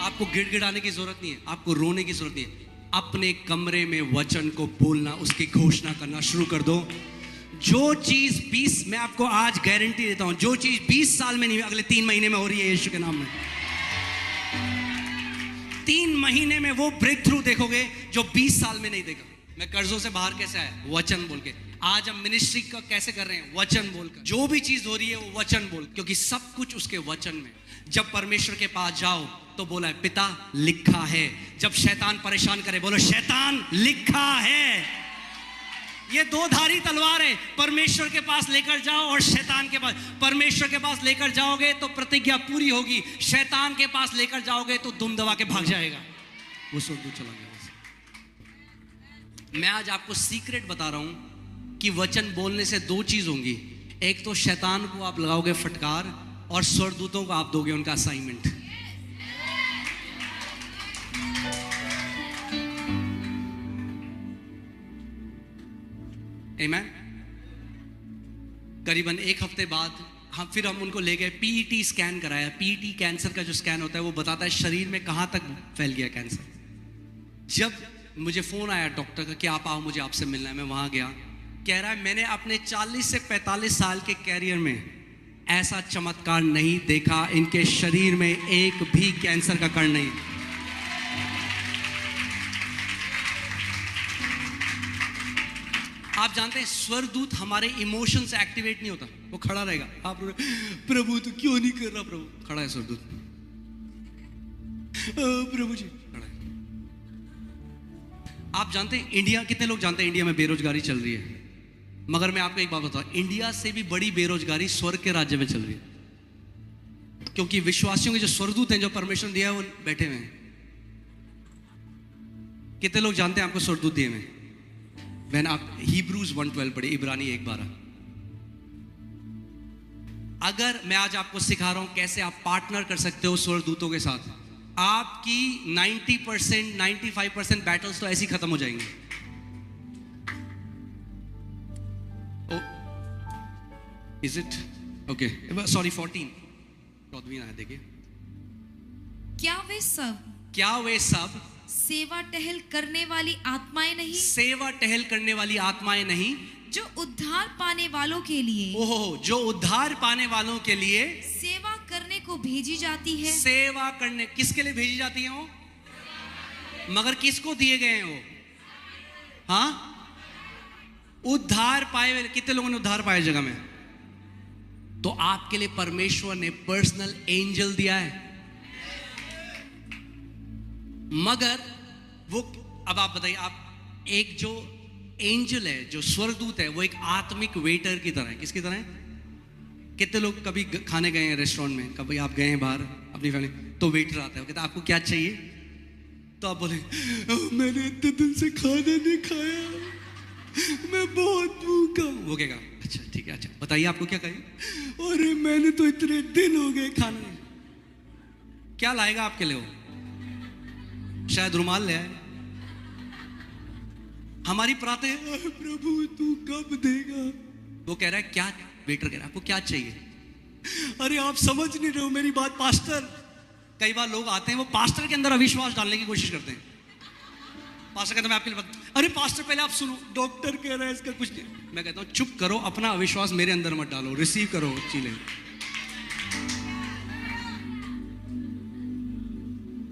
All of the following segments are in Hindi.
आपको गिड़गिड़ाने की जरूरत नहीं है, आपको रोने की जरूरत नहीं है। अपने कमरे में वचन को बोलना, उसकी घोषणा करना शुरू कर दो। जो चीज 20, मैं आपको आज गारंटी देता हूं, जो चीज 20 साल में नहीं हुई, अगले 3 महीने में हो रही है यीशु के नाम में। 3 महीने में वो ब्रेक थ्रू देखोगे जो 20 साल में नहीं देखा। मैं कर्जों से बाहर कैसे आया? वचन बोल के। आज हम मिनिस्ट्री का कैसे कर रहे हैं? वचन बोलकर। जो भी चीज हो रही है वो वचन बोल, क्योंकि सब कुछ उसके वचन में। जब परमेश्वर के पास जाओ तो बोला है पिता लिखा है। जब शैतान परेशान करे बोलो शैतान लिखा है। ये 2 धारी तलवार है, परमेश्वर के पास लेकर जाओ और शैतान के पास। परमेश्वर के पास लेकर जाओगे तो प्रतिज्ञा पूरी होगी, शैतान के पास लेकर जाओगे तो दुम दबा के भाग जाएगा, वो स्वर्गदूत चला गया। मैं आज आपको सीक्रेट बता रहा हूं कि वचन बोलने से 2 चीज होंगी। एक तो शैतान को आप लगाओगे फटकार, और स्वर्गदूतों को आप दोगे उनका असाइनमेंट। आमीन। करीबन 1 हफ्ते बाद हम उनको ले गए, पीईटी स्कैन कराया। पीईटी कैंसर का जो स्कैन होता है वो बताता है शरीर में कहां तक फैल गया कैंसर। जब मुझे फोन आया डॉक्टर का कि आप आओ, मुझे आपसे मिलना है, मैं वहां गया। कह रहा है मैंने अपने 40 से 45 साल के कैरियर में ऐसा चमत्कार नहीं देखा, इनके शरीर में एक भी कैंसर का कण नहीं। आप जानते हैं स्वर्गदूत हमारे इमोशन से एक्टिवेट नहीं होता, वो खड़ा रहेगा। आप प्रभु तो क्यों नहीं कर रहा? प्रभु खड़ा है स्वर्गदूत, प्रभु जी खड़ा है। आप जानते हैं इंडिया, कितने लोग जानते हैं इंडिया में बेरोजगारी चल रही है? मगर मैं आपको एक बात बताऊं, इंडिया से भी बड़ी बेरोजगारी स्वर्ग के राज्य में चल रही है, क्योंकि विश्वासियों के जो स्वर्गदूत हैं, जो परमेश्वर ने दिया है, वो बैठे हुए हैं। कितने लोग जानते हैं आपको स्वर्गदूत दिए हुए? वैन आप हिब्रूज 1:12 पढ़े, इब्रानी 1:12। अगर मैं आज आपको सिखा रहा हूं कैसे आप पार्टनर कर सकते हो स्वर्गदूतों के साथ, आपकी 90% 95% बैटल्स तो ऐसे ही खत्म हो जाएंगे। Is it okay? सॉरी 14 आया, देखिए। क्या वे सब सेवा टहल करने वाली आत्माएं नहीं? सेवा टहल करने वाली आत्माएं नहीं, जो उद्धार पाने वालों के लिए, ओहो, जो उद्धार पाने वालों के लिए सेवा करने को भेजी जाती है। सेवा करने किसके लिए भेजी जाती है वो? मगर किसको दिए गए हैं वो? हाँ, उद्धार पाए हुए। कितने लोगों ने उद्धार पाया जगह में? तो आपके लिए परमेश्वर ने पर्सनल एंजल दिया है। मगर वो, अब आप बताइए, आप एक जो एंजल है, जो स्वर्गदूत है, वो एक आत्मिक वेटर की तरह है। किसकी तरह है? कितने लोग कभी खाने गए हैं रेस्टोरेंट में, कभी आप गए हैं बाहर अपनी फैमिली, तो वेटर आता है, वो कहता है आपको क्या चाहिए? तो आप बोले मैंने इतने दिन से खाना नहीं खाया, मैं बहुत भूखा हूं। वो कहेगा अच्छा ठीक है, अच्छा बताइए आपको क्या चाहिए? अरे मैंने तो इतने दिन हो गए खाना नहीं। क्या लाएगा आपके लिए वो? शायद रुमाल ले आए। हमारी प्रार्थना है प्रभु तू कब देगा? वो कह रहा है क्या? वेटर कह रहा है आपको क्या चाहिए? अरे आप समझ नहीं रहे हो मेरी बात पास्टर। कई बार लोग आते हैं, वो पास्टर के अंदर अविश्वास डालने की कोशिश करते हैं। पास्टर कहता है मैं आपके लिए अरे पास्टर पहले आप सुनो, डॉक्टर कह रहा है इसका कुछ नहीं। मैं कहता हूं चुप करो, अपना अविश्वास मेरे अंदर मत डालो, रिसीव करो चीजें।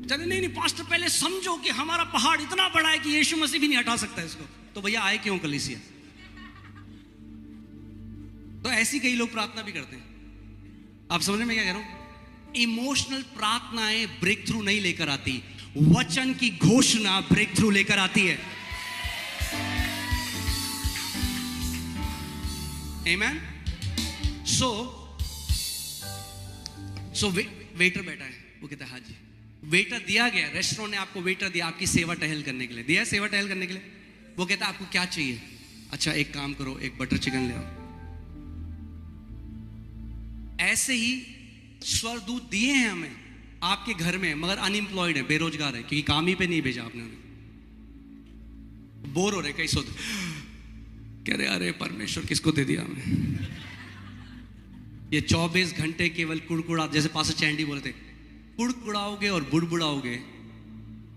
चले नहीं पास्टर पहले समझो कि हमारा पहाड़ इतना बड़ा है कि यीशु मसीह भी नहीं हटा सकता इसको। तो भैया आए क्यों कलीसिया? तो ऐसी कई लोग प्रार्थना भी करते हैं। आप समझ में क्या कह रहा हूं? इमोशनल प्रार्थनाएं ब्रेक थ्रू नहीं लेकर आती, वचन की घोषणा ब्रेक थ्रू लेकर आती है। आमेन। सो वेटर बैठा है, वो कहता है हाँ जी। वेटर दिया गया, रेस्टोरेंट ने आपको वेटर दिया आपकी सेवा टहल करने के लिए, दिया सेवा टहल करने के लिए। वो कहता है आपको क्या चाहिए? अच्छा एक काम करो, एक बटर चिकन ले आओ। ऐसे ही स्वर्गदूत दिए हैं हमें आपके घर में, मगर अनएम्प्लॉयड है, बेरोजगार है, क्योंकि काम ही पे नहीं भेजा आपने उन्हें। बोर हो रहे कई सोच, कह रहे अरे परमेश्वर किसको दे दिया हमें? ये 24 घंटे केवल कुड़कुड़ा, जैसे पास्टर चैंडी बोले थे, कुड़कुड़ाओगे और बुड़बुड़ाओगे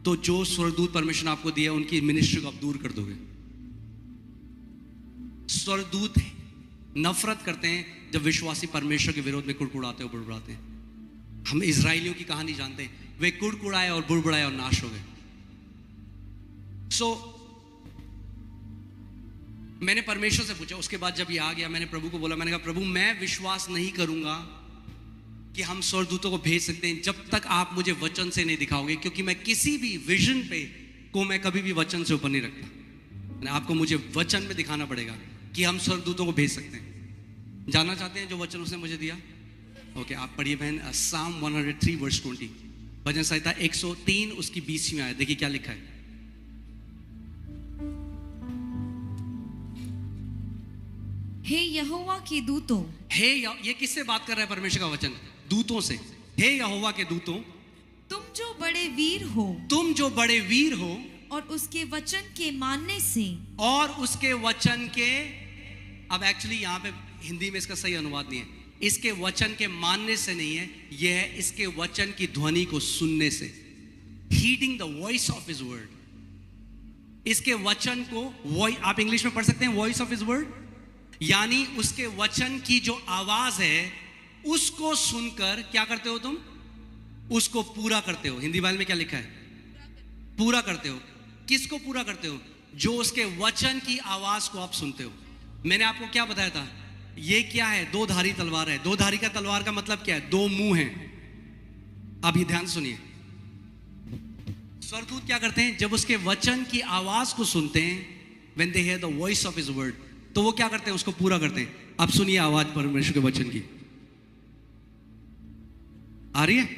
तो जो स्वर्गदूत परमेश्वर ने आपको दिया उनकी मिनिस्ट्री को आप दूर कर दोगे। स्वर्गदूत नफरत करते हैं जब विश्वासी परमेश्वर के विरोध में कुड़कुड़ाते और बुड़बुड़ाते हैं। हम इजराइलियों की कहानी जानते हैं, वे कुड़कुड़ाए और बुड़बुड़ाए और नाश हो गए। मैंने परमेश्वर से पूछा, उसके बाद जब ये आ गया मैंने प्रभु को बोला, मैंने कहा प्रभु मैं विश्वास नहीं करूंगा कि हम स्वर्गदूतों को भेज सकते हैं जब तक आप मुझे वचन से नहीं दिखाओगे, क्योंकि मैं किसी भी विजन पे को मैं कभी भी वचन से ऊपर नहीं रखता। आपको मुझे वचन में दिखाना पड़ेगा कि हम स्वर्गदूतों को भेज सकते हैं। जानना चाहते हैं जो वचन उसने मुझे दिया? ओके, आप पढ़िए बहन, साम 103 वर्स 20, भजन संहिता 103 उसकी 20 में आया। देखिए क्या लिखा है। हे यहोवा के दूतों, ये किससे बात कर रहा है परमेश्वर का वचन? दूतों से। हे यहोवा के दूतों, तुम जो बड़े वीर हो, तुम जो बड़े वीर हो और उसके वचन के मानने से, और उसके वचन के, अब एक्चुअली यहाँ पे हिंदी में इसका सही अनुवाद नहीं है, इसके वचन के मानने से नहीं है, यह है इसके वचन की ध्वनि को सुनने से। Heading the voice of his word. इसके वचन को आप इंग्लिश में पढ़ सकते हैं वॉइस ऑफ हिज वर्ड, यानी उसके वचन की जो आवाज है उसको सुनकर क्या करते हो तुम? उसको पूरा करते हो। हिंदी बाइबल में क्या लिखा है? पूरा करते हो। किसको पूरा करते हो? जो उसके वचन की आवाज को आप सुनते हो। मैंने आपको क्या बताया था? ये क्या है? दो धारी तलवार है। दो धारी का तलवार का मतलब क्या है? दो मुंह हैं। अब ये ध्यान सुनिए, स्वर्गदूत क्या करते हैं जब उसके वचन की आवाज को सुनते हैं, when they hear the voice of his word, तो वो क्या करते हैं? उसको पूरा करते हैं। अब सुनिए आवाज परमेश्वर के वचन की। आ रही है?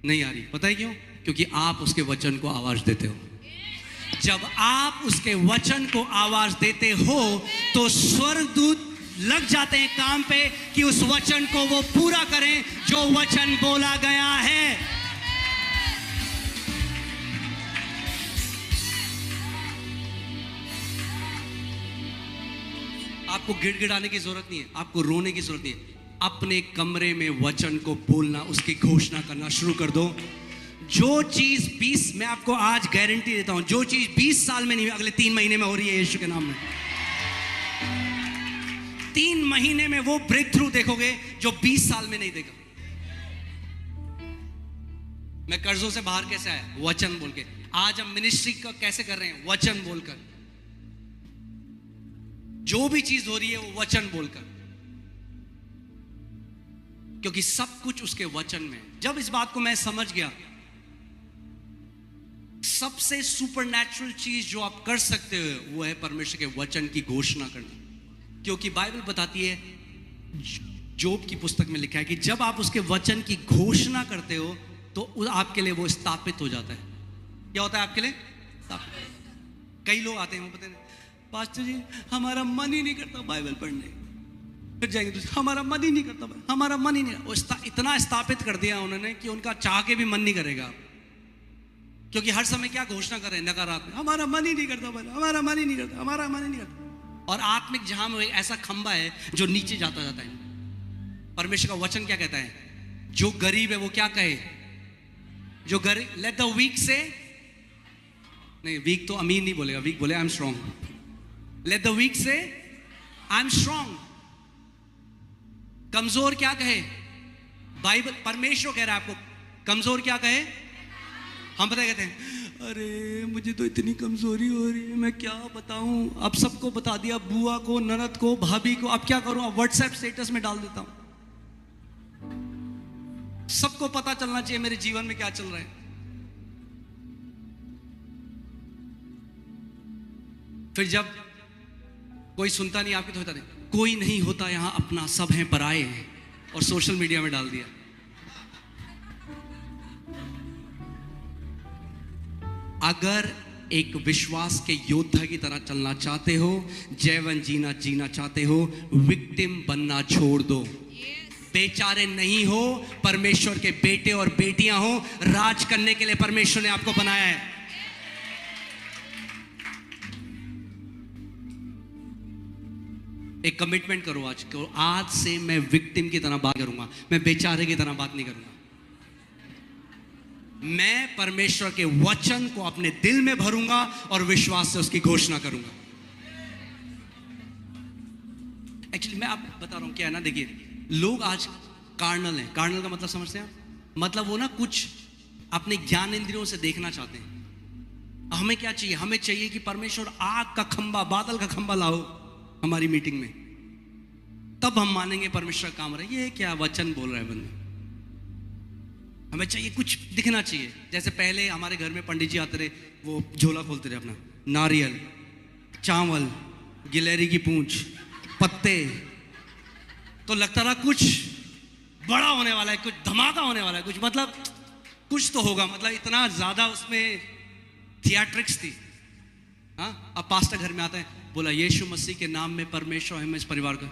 नहीं आ रही। पता है क्यों? क्योंकि आप उसके वचन को आवाज देते हो। जब आप उसके वचन को आवाज देते हो तो स्वर्गदूत लग जाते हैं काम पे कि उस वचन को वो पूरा करें जो वचन बोला गया है। आपको गिड़गिड़ाने की जरूरत नहीं है, आपको रोने की जरूरत नहीं है। अपने कमरे में वचन को बोलना, उसकी घोषणा करना शुरू कर दो। जो चीज 20, मैं आपको आज गारंटी देता हूं, जो चीज 20 साल में नहीं, अगले 3 महीने में हो रही है यीशु के नाम में। 3 महीने में वो ब्रेक थ्रू देखोगे जो 20 साल में नहीं देखा। मैं कर्जों से बाहर कैसे आया? वचन बोल के। आज हम मिनिस्ट्री का कैसे कर रहे हैं? वचन बोलकर। जो भी चीज हो रही है वो वचन बोलकर, क्योंकि सब कुछ उसके वचन में। जब इस बात को मैं समझ गया, सबसे सुपरनैचुरल चीज जो आप कर सकते हो वो है परमेश्वर के वचन की घोषणा करना। क्योंकि बाइबल बताती है, जोब की पुस्तक में लिखा है कि जब आप उसके वचन की घोषणा करते हो तो आपके लिए वो स्थापित हो जाता है। क्या होता है आपके लिए? स्थापित। कई लोग आते हैं, वो पता नहीं, पास्टर जी हमारा मन ही नहीं करता बाइबल पढ़ने। फिर जाएंगे तो हमारा मन ही नहीं करता, हमारा मन ही नहीं। वो इतना स्थापित कर दिया उन्होंने कि उनका चाह के भी मन नहीं करेगा, क्योंकि हर समय क्या घोषणा कर रहे हैं? नकारात्मक, हमारा मन ही नहीं करता, हमारा मन ही नहीं करता, हमारा मन ही नहीं करता। और आत्मिक जहां में ऐसा खंबा है जो नीचे जाता जाता है। परमेश्वर का वचन क्या कहता है? जो गरीब है वो क्या कहे? जो गरीब, लेट द वीक से, नहीं वीक तो अमीर नहीं बोलेगा, वीक बोले I am strong. Let the weak say I am strong. कमजोर क्या कहे? बाइबल, परमेश्वर कह रहा है आपको कमजोर क्या कहे? हम पता कहते हैं, अरे मुझे तो इतनी कमजोरी हो रही है, मैं क्या बताऊं। अब सबको बता दिया, बुआ को, ननद को, भाभी को, अब क्या करूं? अब व्हाट्सएप स्टेटस में डाल देता हूं, सबको पता चलना चाहिए मेरे जीवन में क्या चल रहा है। फिर जब कोई सुनता नहीं आपकी तो होता नहीं, कोई नहीं होता यहां अपना, सब हैं पराए हैं, और सोशल मीडिया में डाल दिया। अगर एक विश्वास के योद्धा की तरह चलना चाहते हो, जीवन जीना चाहते हो, विक्टिम बनना छोड़ दो। बेचारे नहीं हो, परमेश्वर के बेटे और बेटियां हो। राज करने के लिए परमेश्वर ने आपको बनाया है। एक कमिटमेंट करो आज से मैं विक्टिम की तरह बात करूंगा, मैं बेचारे की तरह बात नहीं करूंगा। मैं परमेश्वर के वचन को अपने दिल में भरूंगा और विश्वास से उसकी घोषणा करूंगा। एक्चुअली मैं आप बता रहा हूं क्या है ना, देखिए लोग आज कार्नल हैं। कार्नल का मतलब समझते हैं आप? मतलब वो ना कुछ अपने ज्ञान इंद्रियों से देखना चाहते हैं। हमें क्या चाहिए? हमें चाहिए कि परमेश्वर आग का खंबा, बादल का खंबा लाओ हमारी मीटिंग में, तब हम मानेंगे परमेश्वर काम रहा है। ये क्या वचन बोल रहा है बंदा? हमें चाहिए कुछ दिखना चाहिए। जैसे पहले हमारे घर में पंडित जी आते रहे, वो झोला खोलते रहे अपना, नारियल, चावल, गिलहरी की पूंछ, पत्ते, तो लगता रहा कुछ बड़ा होने वाला है, कुछ धमाका होने वाला है, कुछ मतलब कुछ तो होगा। मतलब इतना ज्यादा उसमें थिएट्रिक्स थी। हाँ, अब पास्टर घर में आता है, बोला यीशु मसीह के नाम में परमेश्वर है, मैं इस परिवार का,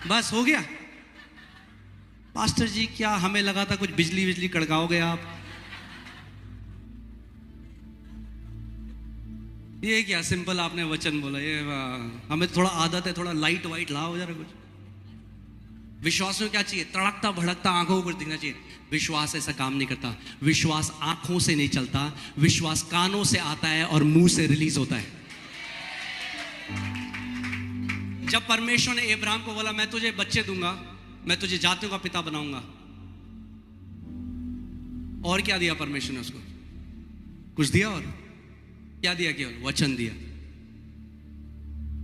बस हो गया। पास्टर जी क्या हमें लगा था कुछ बिजली बिजली कड़काओगे आप, ये क्या सिंपल आपने वचन बोला। ये हमें थोड़ा आदत है, थोड़ा लाइट वाइट लाओ जरा कुछ। विश्वास में क्या चाहिए? तड़कता भड़कता आंखों को दिखना चाहिए। विश्वास ऐसा काम नहीं करता। विश्वास आंखों से नहीं चलता, विश्वास कानों से आता है और मुंह से रिलीज होता है। जब परमेश्वर ने अब्राहम को बोला मैं तुझे बच्चे दूंगा, मैं तुझे जातियों का पिता बनाऊंगा, और क्या दिया परमेश्वर ने उसको? कुछ दिया? और क्या दिया? केवल वचन दिया।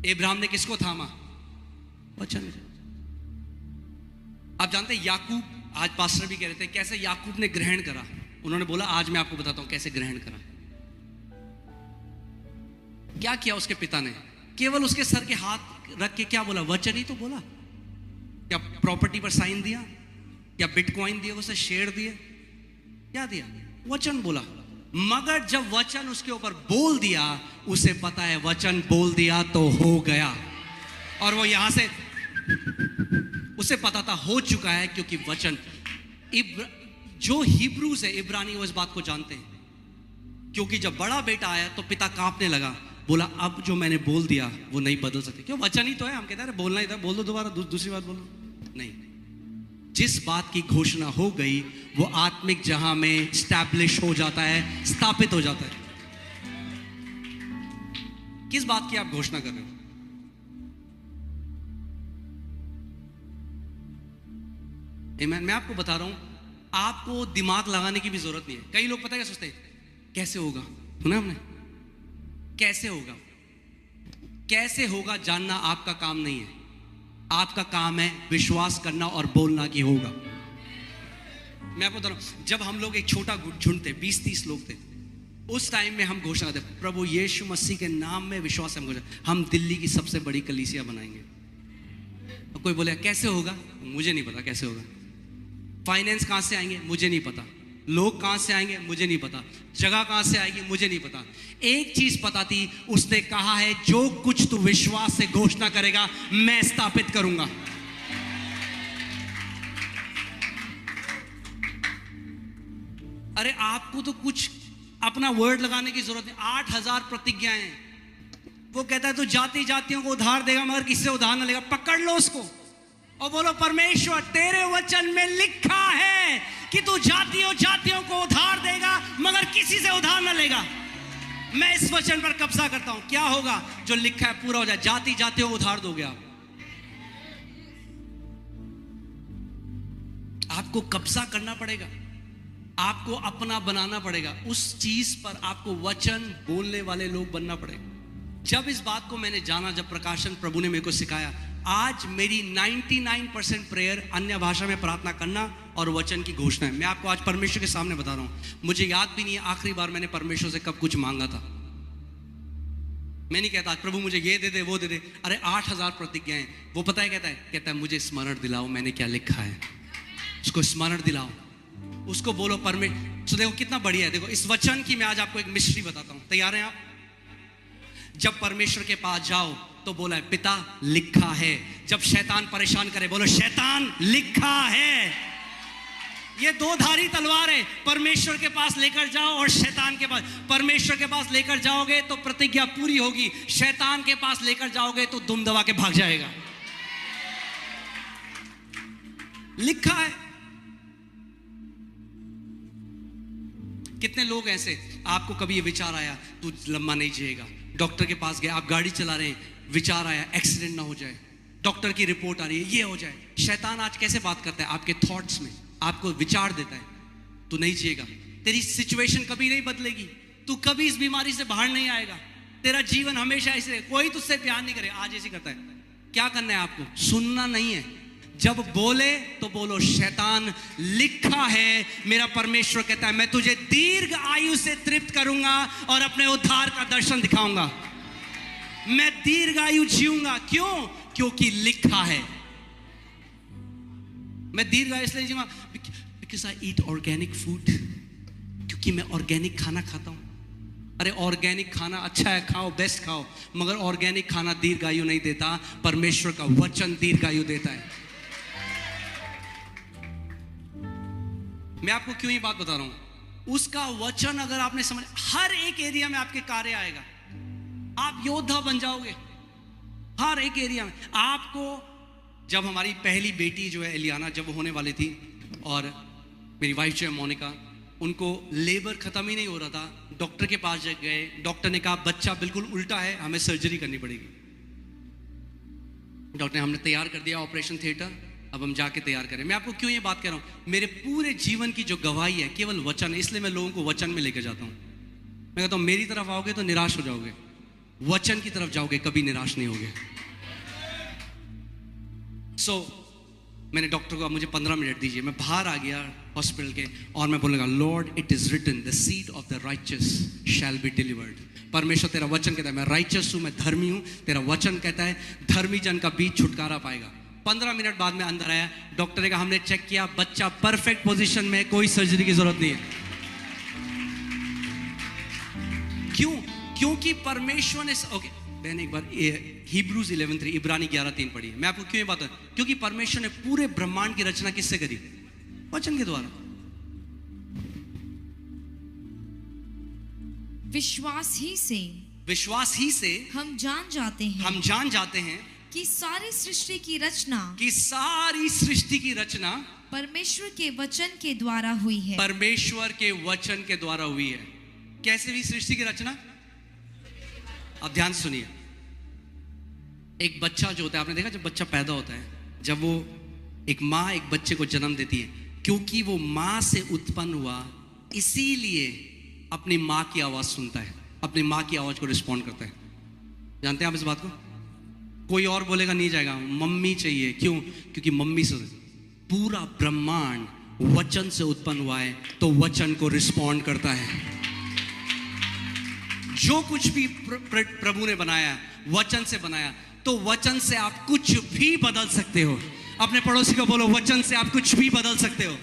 अब्राहम ने किसको थामा? वचन। आप जानते हैं याकूब, आज पास्टर भी कह रहे थे कैसे याकूब ने ग्रहण करा। उन्होंने बोला आज मैं आपको बताता हूं कैसे ग्रहण करा। क्या किया उसके पिता ने? केवल उसके सर के हाथ रख के क्या बोला? वचन ही तो बोला। क्या प्रॉपर्टी पर साइन दिया? क्या बिटकॉइन दिए उसे, शेयर दिए? क्या दिया? वचन बोला। मगर जब वचन उसके ऊपर बोल दिया, उसे पता है वचन बोल दिया तो हो गया। और वो यहां से उसे पता था हो चुका है, क्योंकि वचन। जो हिब्रूज है, इब्रानी, वो इस बात को जानते हैं। क्योंकि जब बड़ा बेटा आया तो पिता कांपने लगा, बोला अब जो मैंने बोल दिया वो नहीं बदल सकते। क्यों? वचन ही तो है। हम कहते हैं बोलना ही था, बोल दो दोबारा, दूसरी बात बोलो। नहीं, जिस बात की घोषणा हो गई वो आत्मिक जहां में स्टैब्लिश हो जाता है, स्थापित हो जाता है। किस बात की आप घोषणा कर रहे हो? आमीन। मैं आपको बता रहा हूं, आपको दिमाग लगाने की भी जरूरत नहीं है। कई लोग पता है क्या सोचते हैं? कैसे होगा? सुना हमने? कैसे होगा? कैसे होगा जानना आपका काम नहीं है। आपका काम है विश्वास करना और बोलना कि होगा। मैं आपको बता रहा हूं, जब हम लोग एक छोटा झुंड थे, 20-30 लोग थे, उस टाइम में हम घोषणा करते, प्रभु यीशु मसीह के नाम में विश्वास हम दिल्ली की सबसे बड़ी कलीसिया बनाएंगे। और कोई बोले कैसे होगा? मुझे नहीं पता कैसे होगा। फाइनेंस कहां से आएंगे? मुझे नहीं पता। लोग कहां से आएंगे? मुझे नहीं पता। जगह कहां से आएगी? मुझे नहीं पता। एक चीज पता थी, उसने कहा है जो कुछ तू विश्वास से घोषणा करेगा मैं स्थापित करूंगा। अरे आपको तो कुछ अपना वर्ड लगाने की जरूरत नहीं। 8000 प्रतिज्ञाएं। वो कहता है तू जाति जातियों को उधार देगा मगर किससे उधार ना लेगा। पकड़ लो उसको और बोलो परमेश्वर तेरे वचन में लिखा है कि तू जातियों जातियों को उधार देगा मगर किसी से उधार ना लेगा। मैं इस वचन पर कब्जा करता हूं। क्या होगा? जो लिखा है पूरा हो जाए। जाति जातियों को उधार दोगे आप। आपको कब्जा करना पड़ेगा, आपको अपना बनाना पड़ेगा। उस चीज पर आपको वचन बोलने वाले लोग बनना पड़ेगा। जब इस बात को मैंने जाना, जब प्रकाशन प्रभु ने मेरे को सिखाया, आज मेरी 99% प्रेयर अन्य भाषा में प्रार्थना करना और वचन की घोषणा है। मैं आपको आज परमेश्वर के सामने बता रहा हूं, मुझे याद भी नहीं है आखिरी बार मैंने परमेश्वर से कब कुछ मांगा था। मैं नहीं कहता प्रभु मुझे ये दे दे वो दे दे। अरे 8000 प्रतिज्ञाएं। वो पता है कहता है मुझे स्मरण दिलाओ मैंने क्या लिखा है। उसको स्मरण दिलाओ, उसको बोलो परमेश्वर। तो देखो कितना बढ़िया है। देखो इस वचन की मैं आज आपको एक मिस्ट्री बताता हूं। तैयार हैं आप? जब परमेश्वर के पास जाओ तो बोला है पिता लिखा है। जब शैतान परेशान करे बोलो शैतान लिखा है। ये दो धारी तलवार है। परमेश्वर के पास लेकर जाओ और शैतान के पास। परमेश्वर के पास लेकर जाओगे तो प्रतिज्ञा पूरी होगी, शैतान के पास लेकर जाओगे तो दुम दबा के भाग जाएगा। लिखा है। कितने लोग ऐसे, आपको कभी ये विचार आया तू लंबा नहीं जिएगा, डॉक्टर के पास गए, आप गाड़ी चला रहे हैं, विचार आया एक्सीडेंट ना हो जाए, डॉक्टर की रिपोर्ट आ रही है ये हो जाए। शैतान आज कैसे बात करता है? आपके थॉट्स में आपको विचार देता है तू नहीं जिएगा, तेरी सिचुएशन कभी नहीं बदलेगी, तू कभी इस बीमारी से बाहर नहीं आएगा, तेरा जीवन हमेशा ऐसे, कोई तुझसे प्यार नहीं करे। आज ऐसे करता है। क्या करना है आपको? सुनना नहीं है। जब बोले तो बोलो शैतान, लिखा है, मेरा परमेश्वर कहता है मैं तुझे दीर्घ आयु से तृप्त करूंगा और अपने उद्धार का दर्शन दिखाऊंगा। मैं दीर्घ आयु जीऊंगा। क्यों? क्योंकि लिखा है। मैं दीर्घ आयु इसलिए जीऊंगा because I eat organic food, क्योंकि मैं ऑर्गेनिक खाना खाता हूं। अरे ऑर्गेनिक खाना अच्छा है, खाओ, बेस्ट खाओ, मगर ऑर्गेनिक खाना दीर्घायु नहीं देता। परमेश्वर का वचन दीर्घायु देता है। मैं आपको क्यों ये बात बता रहा हूं? उसका वचन अगर आपने समझ, हर एक एरिया में आपके कार्य आएगा, आप योद्धा बन जाओगे हर एक एरिया में। आपको, जब हमारी पहली बेटी जो है एलियाना, जब वो होने वाली थी, और मेरी वाइफ जो है मोनिका, उनको लेबर खत्म ही नहीं हो रहा था, डॉक्टर के पास गए, डॉक्टर ने कहा बच्चा बिल्कुल उल्टा है, हमें सर्जरी करनी पड़ेगी। डॉक्टर ने, हमने तैयार कर दिया ऑपरेशन थिएटर, अब हम जाके तैयार करें। मैं आपको क्यों ये बात कर रहा हूं? मेरे पूरे जीवन की जो गवाही है केवल वचन है, इसलिए मैं लोगों को वचन में लेकर जाता हूं। मैं कहता हूं मेरी तरफ आओगे तो निराश हो जाओगे, वचन की तरफ जाओगे कभी निराश नहीं होगे। मैंने डॉक्टर को, मुझे 15 मिनट दीजिए, मैं बाहर आ गया हॉस्पिटल के, और मैं बोलूँगा lord it is written the seed of the righteous shall be delivered. परमेश्वर तेरा वचन कहता है मैं राइचस हूँ, मैं धर्मी हूँ, तेरा वचन कहता है धर्मी जन का बीज छुटकारा पाएगा। 15 मिनट बाद में अंदर आया, डॉक्टर ने कहा हमने चेक किया, बच्चा परफेक्ट पोजीशन में, कोई सर्जरी की जरूरत नहीं है। क्यों? क्योंकि परमेश्वर ने, ओके मैंने एक बार हिब्रूज 11:3, इब्रानी 11:3 पढ़ी है। मैं आपको क्यों ये बात है? क्योंकि परमेश्वर ने पूरे ब्रह्मांड की रचना किससे करी? वचन के द्वारा। विश्वास ही से हम जान जाते हैं कि सारी सृष्टि की रचना परमेश्वर के वचन के द्वारा हुई है। परमेश्वर के वचन के द्वारा हुई है। कैसे हुई सृष्टि की रचना? अब ध्यान से सुनिए। एक बच्चा जो होता है, आपने देखा जब बच्चा पैदा होता है, जब वो, एक माँ एक बच्चे को जन्म देती है, क्योंकि वो माँ से उत्पन्न हुआ, इसीलिए अपनी माँ की आवाज सुनता है, अपनी माँ की आवाज को रिस्पॉन्ड करता है। जानते हैं आप इस बात को? कोई और बोलेगा नहीं जाएगा, मम्मी चाहिए। क्यों? क्योंकि मम्मी से पूरा ब्रह्मांड वचन से उत्पन्न हुआ है, तो वचन को रिस्पॉन्ड करता है। जो कुछ भी प्रभु ने बनाया वचन से बनाया, तो वचन से आप कुछ भी बदल सकते हो। अपने पड़ोसी को बोलो वचन से आप कुछ भी बदल सकते हो।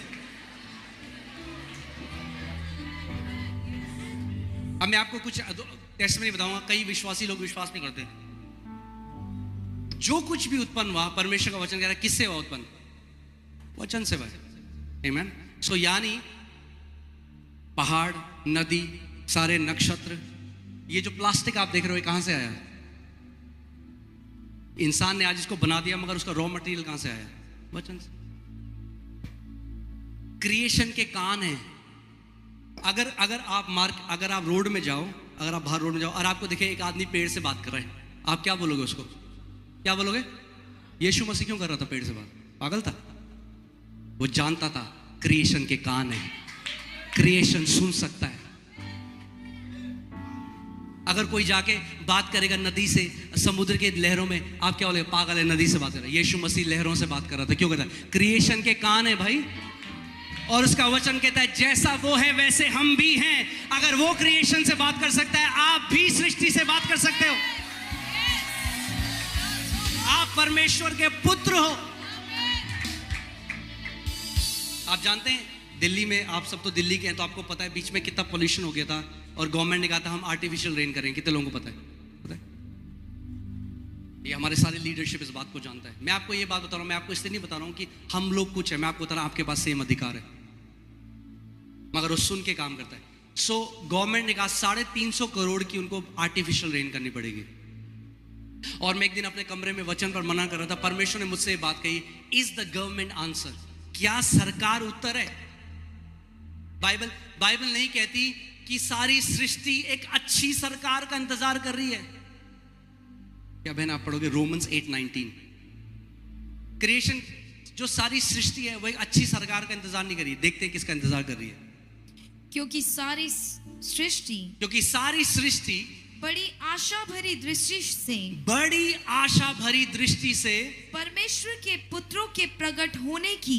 अब मैं आपको कुछ टेस्टमनी बताऊंगा, कई विश्वासी लोग विश्वास नहीं करते। जो कुछ भी उत्पन्न हुआ, परमेश्वर का वचन कह रहा है, किससे हुआ उत्पन्न? वचन से हुआ। आमीन। सो यानी पहाड़, नदी, सारे नक्षत्र, ये जो प्लास्टिक आप देख रहे हो, कहां से आया? इंसान ने आज इसको बना दिया, मगर उसका रॉ मटेरियल कहां से आया? वचन से। क्रिएशन के कान है। अगर आप रोड में जाओ, अगर आप बाहर रोड में जाओ और आपको दिखे एक आदमी पेड़ से बात कर रहा है, आप क्या बोलोगे उसको? क्या बोलोगे? यीशु मसीह क्यों कर रहा था पेड़ से बात? पागल था? वो जानता था क्रिएशन के कान है, क्रिएशन सुन सकता है। अगर कोई जाके बात करेगा नदी से, समुद्र के लहरों में, आप क्या बोलेगे? पागल है, नदी से बात कर रहा है। यीशु मसीह लहरों से बात कर रहा था। क्यों कर रहा है? क्रिएशन के कान है भाई, और उसका वचन कहता है जैसा वो है वैसे हम भी हैं। अगर वो क्रिएशन से बात कर सकता है, आप भी सृष्टि से बात कर सकते हो। आप परमेश्वर के पुत्र हो। आप जानते हैं दिल्ली में, आप सब तो दिल्ली के हैं, तो आपको पता है बीच में कितना पोल्यूशन हो गया था, और गवर्नमेंट ने कहा था हम आर्टिफिशियल रेन करेंगे। कितने लोगों को पता है? ये हमारे सारे लीडरशिप इस बात को जानता है। मैं आपको ये बात बता रहा हूं, मैं आपको इसलिए नहीं बता रहा हूं कि हम लोग कुछ है, मैं आपको बता रहा हूं आपके पास सेम अधिकार है, मगर वो सुन के काम करता है। सो गवर्नमेंट ने कहा 350 करोड़ की उनको आर्टिफिशियल रेन करनी पड़ेगी। और मैं एक दिन अपने कमरे में वचन पर मना कर रहा था, परमेश्वर ने मुझसे ये बात कही, इज द गवर्नमेंट आंसर? क्या सरकार उत्तर है? बाइबल बाइबल नहीं कहती कि सारी सृष्टि एक अच्छी सरकार का इंतजार कर रही है। क्या बहन आप पढ़ोगे रोमन्स 8:19, क्रिएशन जो सारी सृष्टि है वो एक अच्छी सरकार का इंतजार नहीं कर रही है। देखते हैं किसका इंतजार कर रही है। क्योंकि सारी सृष्टि बड़ी आशा भरी दृष्टि से परमेश्वर के पुत्रों के प्रकट होने की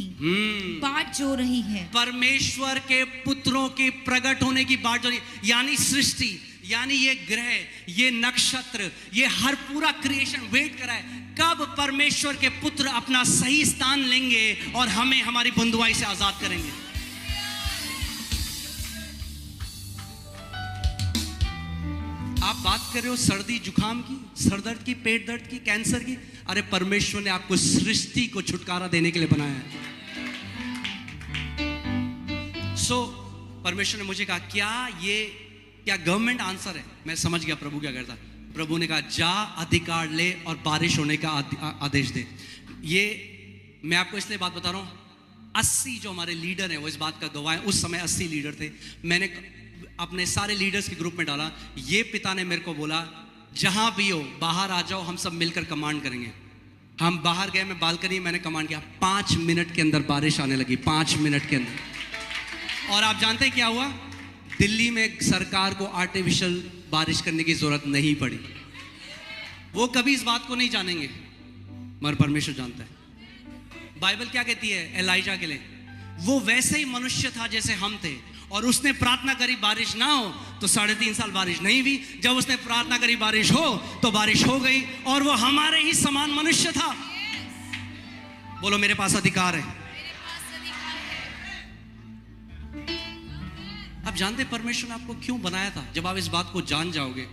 बाट जो रही है। परमेश्वर के पुत्रों के प्रकट होने की बाट जो रही, यानी सृष्टि, यानी ये ग्रह, ये नक्षत्र, ये हर पूरा क्रिएशन वेट कर रहा है कब परमेश्वर के पुत्र अपना सही स्थान लेंगे और हमें हमारी बंधुआई से आजाद करेंगे। आप बात कर रहे हो सर्दी जुकाम की, सर दर्द की, पेट दर्द की, कैंसर की, अरे परमेश्वर ने आपको सृष्टि को छुटकारा देने के लिए बनाया है। परमेश्वर ने मुझे कहा क्या गवर्नमेंट आंसर है? मैं समझ गया प्रभु क्या करता। प्रभु ने कहा जा अधिकार ले और बारिश होने का आदेश दे। ये मैं आपको इसलिए बात बता रहा हूं, 80 जो हमारे लीडर हैं वो इस बात का गवाह हैं। उस समय 80 लीडर थे। मैंने अपने सारे लीडर्स के ग्रुप में डाला। ये पिता ने मेरे को बोला जहां भी हो बाहर आ जाओ, हम सब मिलकर कमांड करेंगे। हम बाहर गए, मैं बालकनी, मैंने कमांड किया, 5 मिनट के अंदर बारिश आने लगी, 5 मिनट के अंदर। और आप जानते हैं क्या हुआ? दिल्ली में सरकार को आर्टिफिशियल बारिश करने की जरूरत नहीं पड़ी। वो कभी इस बात को नहीं जानेंगे मगर परमेश्वर जानता है। बाइबल क्या कहती है एलाइजा के लिए? वो वैसे ही मनुष्य था जैसे हम थे, और उसने प्रार्थना करी बारिश ना हो, तो 3.5 साल बारिश नहीं हुई। जब उसने प्रार्थना करी बारिश हो, तो बारिश हो गई, और वो हमारे ही समान मनुष्य था। बोलो मेरे पास अधिकार है। आप जानते परमेश्वर ने आपको क्यों बनाया था? जब आप इस बात को जान जाओगे